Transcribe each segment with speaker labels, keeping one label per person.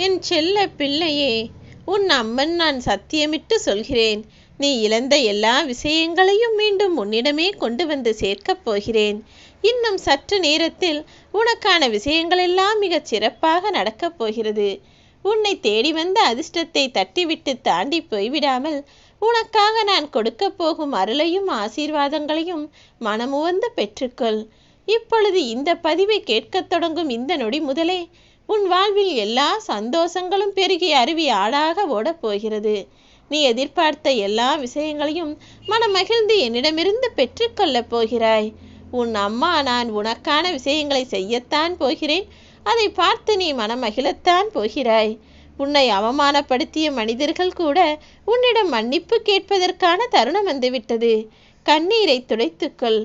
Speaker 1: என் செல்ல பிள்ளையே, உன் அம்மன் நான் சத்தியமிட்டு சொல்கிறேன், நீ இழந்த எல்லா விஷயங்களையும் மீண்டும் உன்னிடமே கொண்டு வந்து சேர்க்கப் போகிறேன். இன்னும் சற்று நேரத்தில் உனக்கான விஷயங்களெல்லாம் மிகச் சிறப்பாக நடக்கப் போகிறது. உன்னை தேடி வந்த அதிர்ஷ்டத்தை தட்டிவிட்டு தாண்டி போய்விடாமல் உனக்காக நான் கொடுக்க போகும் அருளையும் ஆசீர்வாதங்களையும் மனமுவந்து பெற்றுக்கொள். இப்பொழுது இந்த பதிவை கேட்கத் தொடங்கும் இந்த நொடி முதலே உன் வாழ்வில் எல்லா சந்தோஷங்களும் பெருகி அருவி ஆடாக ஓடப் போகிறது. நீ எதிர்பார்த்த எல்லா விஷயங்களையும் மனமகிழ்ந்து என்னிடமிருந்து பெற்றுக்கொள்ளப் போகிறாய். உன் அம்மா நான் உனக்கான விஷயங்களை செய்யத்தான் போகிறேன். அதை பார்த்து நீ மனமகிழத்தான் போகிறாய். உன்னை அவமானப்படுத்திய மனிதர்கள் கூட உன்னிடம் மன்னிப்பு கேட்பதற்கான தருணம் வந்துவிட்டது. கண்ணீரை துடைத்துக்கொள்.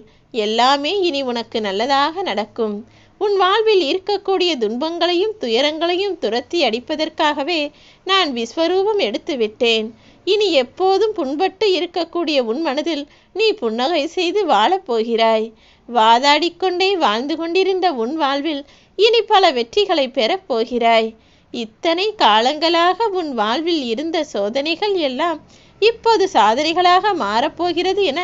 Speaker 1: எல்லாமே இனி உனக்கு நல்லதாக நடக்கும். உன் வாழ்வில் இருக்கக்கூடிய துன்பங்களையும் துயரங்களையும் துரத்தி அடிப்பதற்காகவே நான் விஸ்வரூபம் எடுத்து விட்டேன். இனி எப்போதும் புண்பட்டு இருக்கக்கூடிய உன் மனதில் நீ புன்னகை செய்து வாழப்போகிறாய். வாதாடிக்கொண்டே வாழ்ந்து கொண்டிருந்த உன் வாழ்வில் இனி பல வெற்றிகளை பெறப் போகிறாய். இத்தனை காலங்களாக உன் வாழ்வில் இருந்த சோதனைகள் எல்லாம் இப்போது சாதனைகளாக மாறப்போகிறது என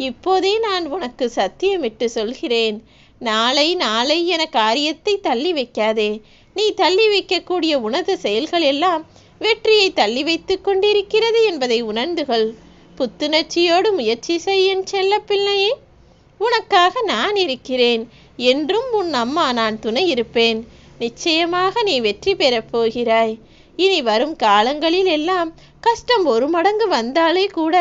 Speaker 1: இப்போதே நான் உனக்கு சத்தியமிட்டு சொல்கிறேன். நாளை நாளை என காரியத்தை தள்ளி வைக்காதே. நீ தள்ளி வைக்கக்கூடிய உனது செயல்கள் எல்லாம் வெற்றியை தள்ளி வைத்து கொண்டிருக்கிறது என்பதை உணர்ந்துகள். புத்துணர்ச்சியோடு முயற்சி செய் என் செல்ல பிள்ளையே. உனக்காக நான் இருக்கிறேன். என்றும் உன் அம்மா நான் துணை இருப்பேன். நிச்சயமாக நீ வெற்றி பெறப் போகிறாய். இனி வரும் காலங்களில் எல்லாம் கஷ்டம் 1 மடங்கு வந்தாலே கூட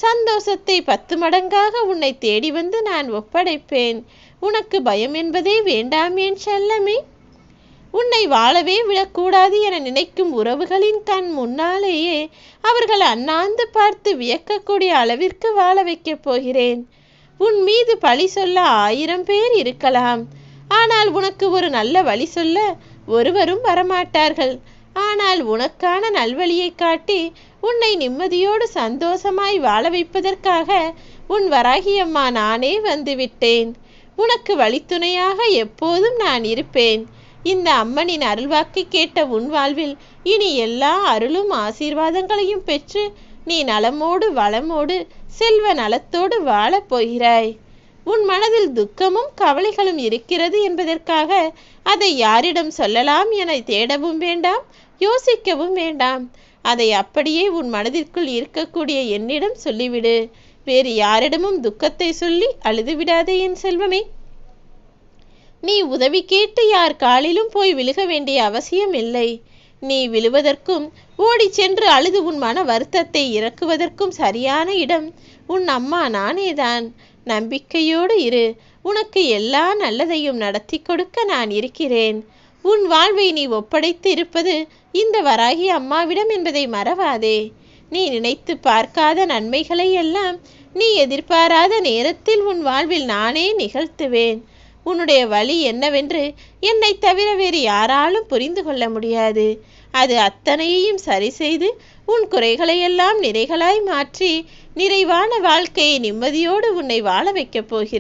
Speaker 1: சந்தோஷத்தை 10 மடங்காக உன்னை தேடி வந்து நான் ஒப்படைப்பேன். உனக்கு பயம் என்பதே வேண்டாம் என் செல்லமே. உன்னை வாழவே விடக்கூடாது என நினைக்கும் உறவுகளின் கண் முன்னாலேயே அவர்கள் அண்ணாந்து பார்த்து வியக்கக்கூடிய அளவிற்கு வாழ வைக்கப் போகிறேன். உன் மீது பழி சொல்ல 1000 பேர் இருக்கலாம். ஆனால் உனக்கு ஒரு நல்ல வழி சொல்ல ஒருவரும் வரமாட்டார்கள். ஆனால் உனக்கான நல்வழியை காட்டி உன்னை நிம்மதியோடு சந்தோஷமாய் வாழ வைப்பதற்காக உன் வராகியம்மா நானே வந்துவிட்டேன். உனக்கு வழித்துணையாக எப்போதும் நான் இருப்பேன். இந்த அம்மனின் அருள்வாக்கை கேட்ட உன் வாழ்வில் இனி எல்லா அருளும் ஆசீர்வாதங்களையும் பெற்று நீ நலமோடு வளமோடு செல்வ நலத்தோடு வாழப் போகிறாய். உன் மனதில் துக்கமும் கவலைகளும் இருக்கிறது என்பதற்காக அதை யாரிடம் சொல்லலாம் என தேடவும் வேண்டாம், யோசிக்கவும் வேண்டாம். அதை அப்படியே உன் மனதிற்குள் இருக்கக்கூடிய என்னிடம் சொல்லிவிடு. வேறு யாரிடமும் துக்கத்தை சொல்லி அழுது விடாதே என் செல்வமே. நீ உதவி கேட்டு யார் காலிலும் போய் விழுக வேண்டிய அவசியம் இல்லை. நீ விழுவதற்கும் ஓடி சென்று அழுது உன் மன வருத்தத்தை இறக்குவதற்கும் சரியான இடம் உன் அம்மா நானேதான். நம்பிக்கையோடு இரு. உனக்கு எல்லா நல்லதையும் நடத்தி கொடுக்க நான் இருக்கிறேன். உன் வாழ்வை நீ ஒப்படைத்து இருப்பது இந்த வராகி அம்மாவிடம் என்பதை மறவாதே. நீ நினைத்து பார்க்காத நன்மைகளை எல்லாம் நீ எதிர்பாராத நேரத்தில் உன் வாழ்வில் நானே நிகழ்த்துவேன். உன்னுடைய வழி என்னவென்று என்னை தவிர வேறு யாராலும் புரிந்து கொள்ள முடியாது. அது அத்தனையையும் சரி செய்து உன் குறைகளையெல்லாம் நிறைகளாய் மாற்றி நிறைவான வாழ்க்கையை நிம்மதியோடு உன்னை வாழ வைக்கப் போகிறேன்.